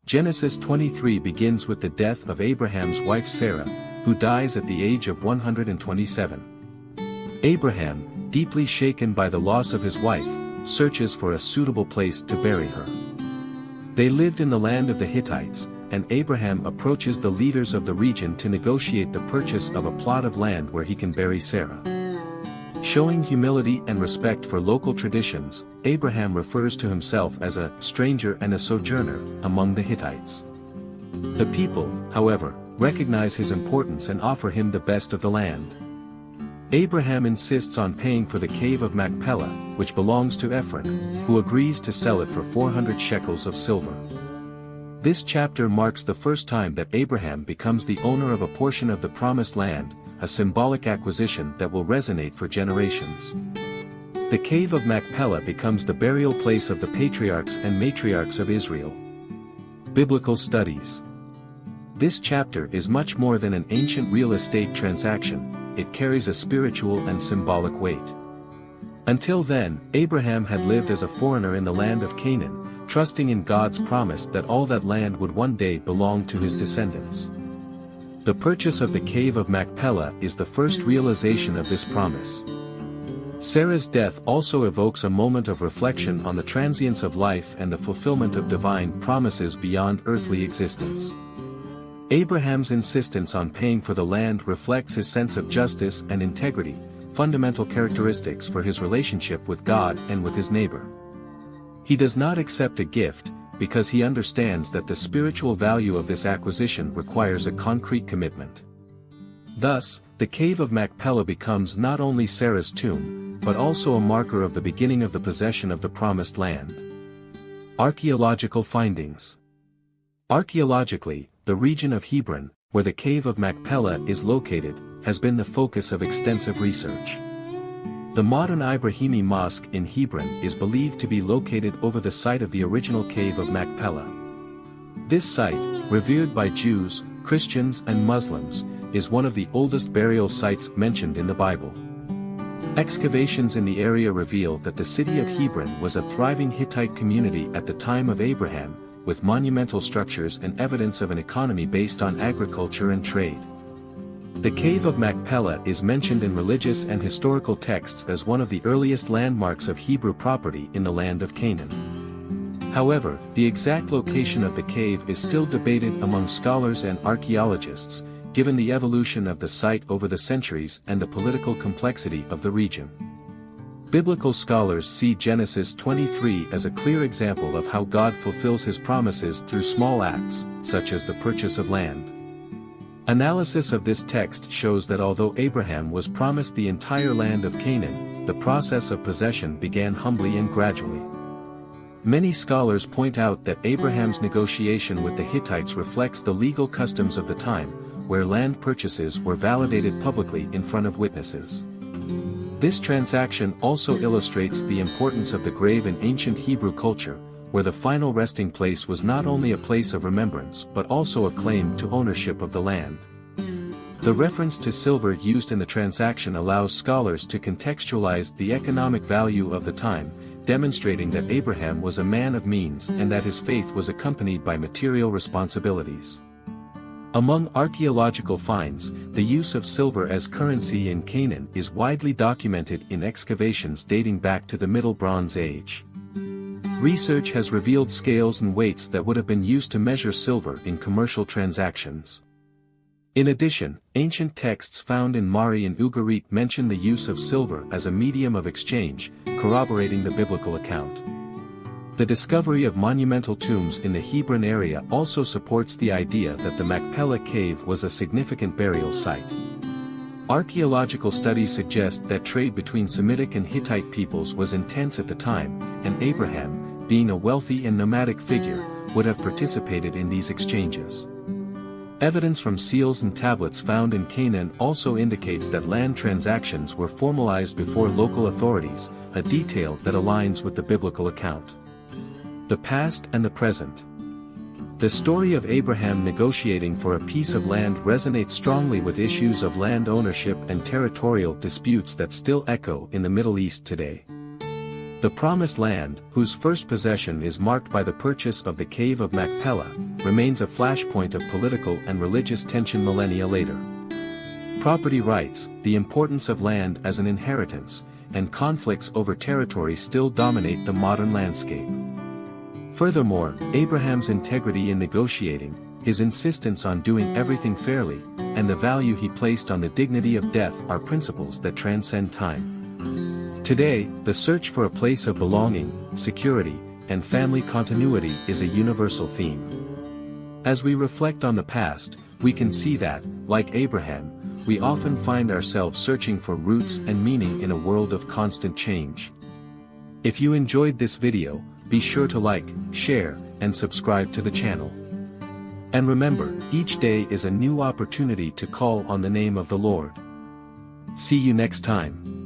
Genesis 23 begins with the death of Abraham's wife Sarah, who dies at the age of 127. Abraham, deeply shaken by the loss of his wife, searches for a suitable place to bury her. They lived in the land of the Hittites, and Abraham approaches the leaders of the region to negotiate the purchase of a plot of land where he can bury Sarah. Showing humility and respect for local traditions, Abraham refers to himself as a stranger and a sojourner among the Hittites. The people, however, recognize his importance and offer him the best of the land. Abraham insists on paying for the Cave of Macpela, which belongs to Ephron, who agrees to sell it for 400 shekels of silver. This chapter marks the first time that Abraham becomes the owner of a portion of the Promised Land, a symbolic acquisition that will resonate for generations. The Cave of Macpela becomes the burial place of the patriarchs and matriarchs of Israel. Biblical Studies. This chapter is much more than an ancient real estate transaction, it carries a spiritual and symbolic weight. Until then, Abraham had lived as a foreigner in the land of Canaan, trusting in God's promise that all that land would one day belong to his descendants. The purchase of the Cave of Macpela is the first realization of this promise. Sarah's death also evokes a moment of reflection on the transience of life and the fulfillment of divine promises beyond earthly existence. Abraham's insistence on paying for the land reflects his sense of justice and integrity, fundamental characteristics for his relationship with God and with his neighbor. He does not accept a gift, because he understands that the spiritual value of this acquisition requires a concrete commitment. Thus, the Cave of Macpela becomes not only Sarah's tomb, but also a marker of the beginning of the possession of the Promised Land. Archaeological findings. Archaeologically, the region of Hebron, where the Cave of Macpela is located, has been the focus of extensive research. The modern Ibrahimi Mosque in Hebron is believed to be located over the site of the original Cave of Macpela. This site, revered by Jews, Christians and Muslims, is one of the oldest burial sites mentioned in the Bible. Excavations in the area reveal that the city of Hebron was a thriving Hittite community at the time of Abraham, with monumental structures and evidence of an economy based on agriculture and trade. The Cave of Macpela is mentioned in religious and historical texts as one of the earliest landmarks of Hebrew property in the land of Canaan. However, the exact location of the cave is still debated among scholars and archaeologists, given the evolution of the site over the centuries and the political complexity of the region. Biblical scholars see Genesis 23 as a clear example of how God fulfills his promises through small acts, such as the purchase of land. Analysis of this text shows that although Abraham was promised the entire land of Canaan, the process of possession began humbly and gradually. Many scholars point out that Abraham's negotiation with the Hittites reflects the legal customs of the time, where land purchases were validated publicly in front of witnesses. This transaction also illustrates the importance of the grave in ancient Hebrew culture, where the final resting place was not only a place of remembrance but also a claim to ownership of the land. The reference to silver used in the transaction allows scholars to contextualize the economic value of the time, demonstrating that Abraham was a man of means and that his faith was accompanied by material responsibilities. Among archaeological finds, the use of silver as currency in Canaan is widely documented in excavations dating back to the Middle Bronze Age. Research has revealed scales and weights that would have been used to measure silver in commercial transactions. In addition, ancient texts found in Mari and Ugarit mention the use of silver as a medium of exchange, corroborating the biblical account. The discovery of monumental tombs in the Hebron area also supports the idea that the Macpela cave was a significant burial site. Archaeological studies suggest that trade between Semitic and Hittite peoples was intense at the time, and Abraham, being a wealthy and nomadic figure, would have participated in these exchanges. Evidence from seals and tablets found in Canaan also indicates that land transactions were formalized before local authorities, a detail that aligns with the biblical account. The past and the present. The story of Abraham negotiating for a piece of land resonates strongly with issues of land ownership and territorial disputes that still echo in the Middle East today. The Promised Land, whose first possession is marked by the purchase of the Cave of Macpela, remains a flashpoint of political and religious tension millennia later. Property rights, the importance of land as an inheritance, and conflicts over territory still dominate the modern landscape. Furthermore, Abraham's integrity in negotiating, his insistence on doing everything fairly, and the value he placed on the dignity of death are principles that transcend time. Today, the search for a place of belonging, security, and family continuity is a universal theme. As we reflect on the past, we can see that, like Abraham, we often find ourselves searching for roots and meaning in a world of constant change. If you enjoyed this video, be sure to like, share, and subscribe to the channel. And remember, each day is a new opportunity to call on the name of the Lord. See you next time.